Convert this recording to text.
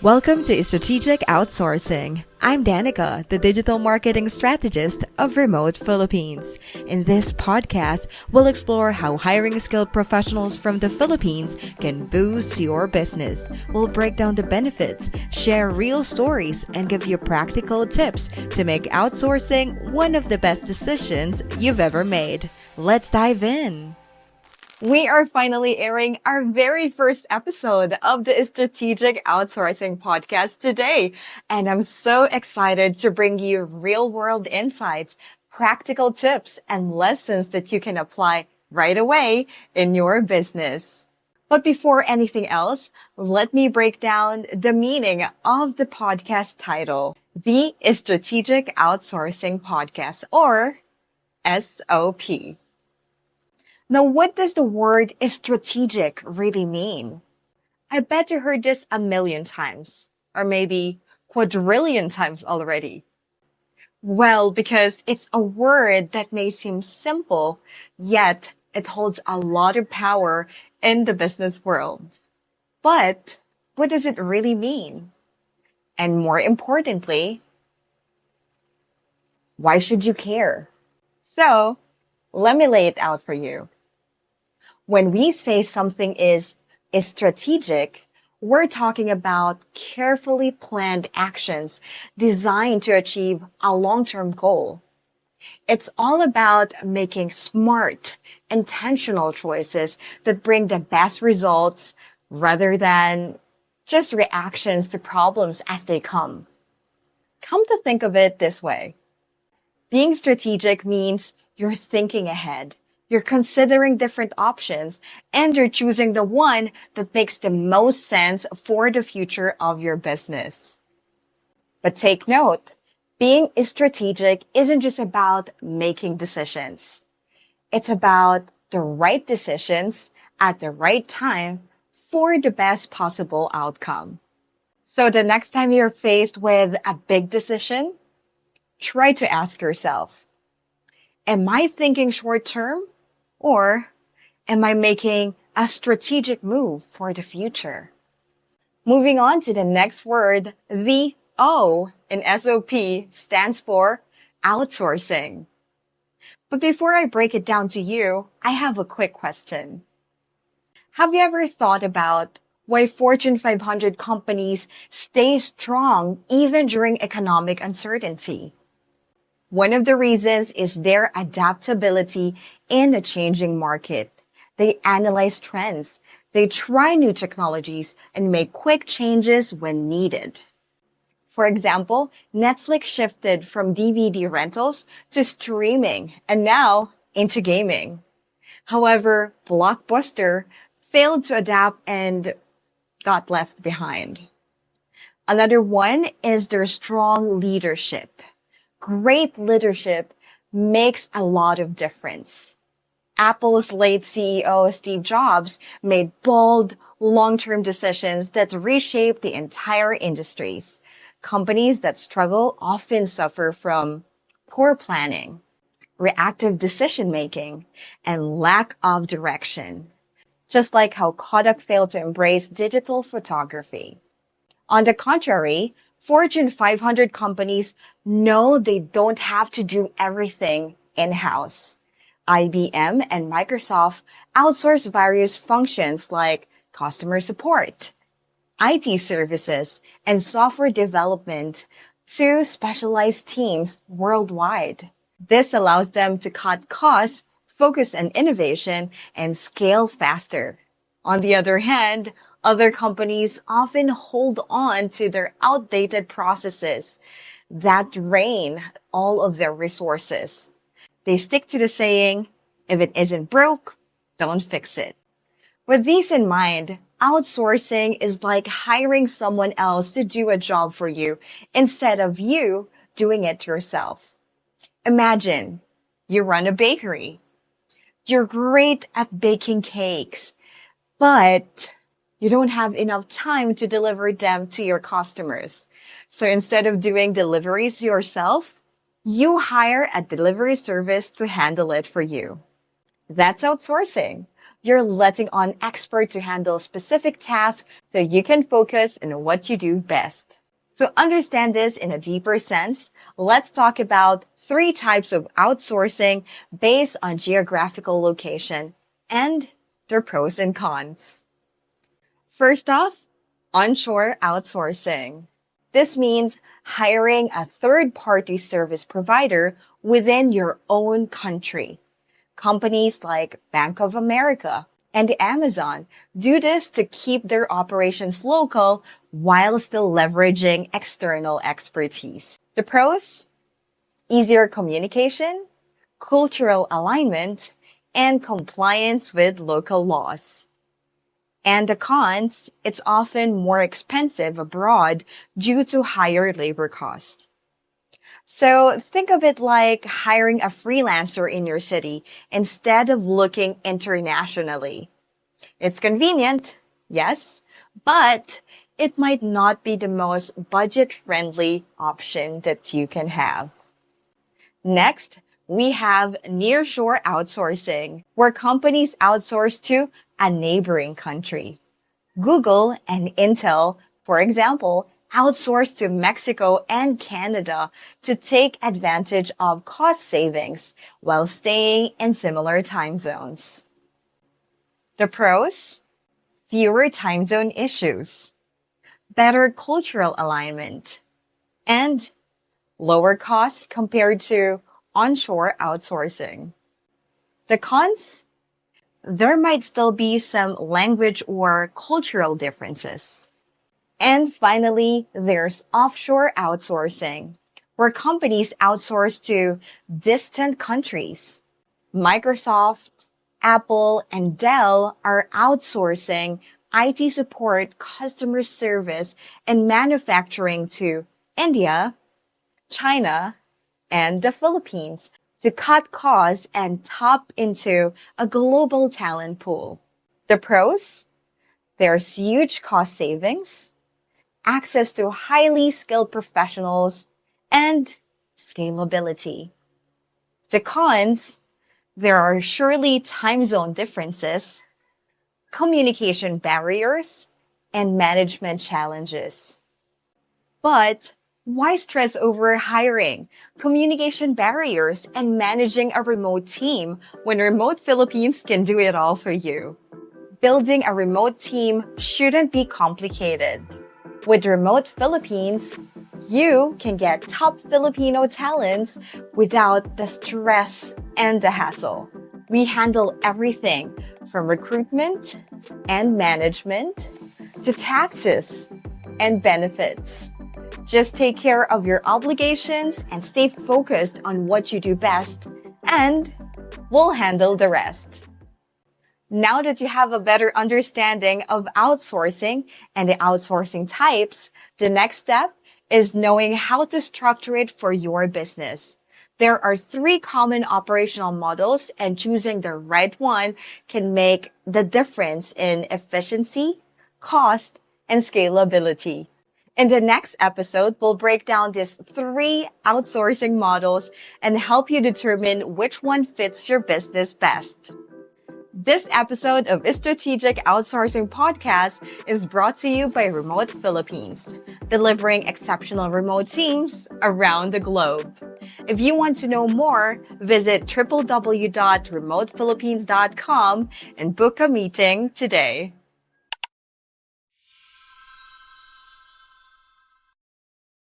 Welcome to Strategic Outsourcing. I'm Danica, the digital marketing strategist of Remote Philippines. In this podcast, we'll explore how hiring skilled professionals from the Philippines can boost your business. We'll break down the benefits, share real stories, and give you practical tips to make outsourcing one of the best decisions you've ever made. Let's dive in. We are finally airing our very first episode of the Strategic Outsourcing podcast today. And I'm so excited to bring you real-world insights, practical tips, and lessons that you can apply right away in your business. But before anything else, let me break down the meaning of the podcast title, the Strategic Outsourcing Podcast, or SOP. Now, what does the word strategic really mean? I bet you heard this a million times, or maybe quadrillion times already. Well, because it's a word that may seem simple, yet it holds a lot of power in the business world. But what does it really mean? And more importantly, why should you care? So, let me lay it out for you. When we say something is strategic, we're talking about carefully planned actions designed to achieve a long-term goal. It's all about making smart, intentional choices that bring the best results rather than just reactions to problems as they come. Come to think of it this way. Being strategic means you're thinking ahead. You're considering different options, and you're choosing the one that makes the most sense for the future of your business. But take note, being strategic isn't just about making decisions. It's about the right decisions at the right time for the best possible outcome. So the next time you're faced with a big decision, try to ask yourself, am I thinking short term? Or am I making a strategic move for the future? Moving on to the next word, the O in SOP stands for outsourcing. But before I break it down to you, I have a quick question. Have you ever thought about why Fortune 500 companies stay strong even during economic uncertainty? One of the reasons is their adaptability in a changing market. They analyze trends, they try new technologies, and make quick changes when needed. For example, Netflix shifted from DVD rentals to streaming and now into gaming. However, Blockbuster failed to adapt and got left behind. Another one is their strong leadership. Great leadership makes a lot of difference. Apple's late CEO, Steve Jobs, made bold, long-term decisions that reshaped the entire industries. Companies that struggle often suffer from poor planning, reactive decision-making, and lack of direction. Just like how Kodak failed to embrace digital photography. On the contrary, Fortune 500 companies know they don't have to do everything in-house. IBM and Microsoft outsource various functions like customer support, IT services, and software development to specialized teams worldwide. This allows them to cut costs, focus on innovation, and scale faster. On the other hand, other companies often hold on to their outdated processes that drain all of their resources. They stick to the saying, if it isn't broke, don't fix it. With these in mind, outsourcing is like hiring someone else to do a job for you instead of you doing it yourself. Imagine you run a bakery. You're great at baking cakes, but you don't have enough time to deliver them to your customers. So instead of doing deliveries yourself, you hire a delivery service to handle it for you. That's outsourcing. You're letting on experts to handle specific tasks so you can focus on what you do best. To understand this in a deeper sense, let's talk about 3 types of outsourcing based on geographical location and their pros and cons. First off, onshore outsourcing. This means hiring a third-party service provider within your own country. Companies like Bank of America and Amazon do this to keep their operations local while still leveraging external expertise. The pros? Easier communication, cultural alignment, and compliance with local laws. And the cons, it's often more expensive abroad due to higher labor costs. So think of it like hiring a freelancer in your city instead of looking internationally. It's convenient, yes, but it might not be the most budget-friendly option that you can have. Next, we have nearshore outsourcing, where companies outsource to a neighboring country. Google and Intel, for example, outsource to Mexico and Canada to take advantage of cost savings while staying in similar time zones. The pros? Fewer time zone issues, better cultural alignment, and lower costs compared to onshore outsourcing. The cons? There might still be some language or cultural differences. And finally, there's offshore outsourcing, where companies outsource to distant countries. Microsoft, Apple, and Dell are outsourcing IT support, customer service, and manufacturing to India, China, and the Philippines to cut costs and tap into a global talent pool. The pros? There's huge cost savings, access to highly skilled professionals, and scalability. The cons? There are surely time zone differences, communication barriers, and management challenges. But why stress over hiring, communication barriers, and managing a remote team when Remote Philippines can do it all for you? Building a remote team shouldn't be complicated. With Remote Philippines, you can get top Filipino talents without the stress and the hassle. We handle everything from recruitment and management to taxes and benefits. Just take care of your obligations and stay focused on what you do best, and we'll handle the rest. Now that you have a better understanding of outsourcing and the outsourcing types, the next step is knowing how to structure it for your business. There are 3 common operational models, and choosing the right one can make the difference in efficiency, cost, and scalability. In the next episode, we'll break down these 3 outsourcing models and help you determine which one fits your business best. This episode of Strategic Outsourcing Podcast is brought to you by Remote Philippines, delivering exceptional remote teams around the globe. If you want to know more, visit www.remotephilippines.com and book a meeting today.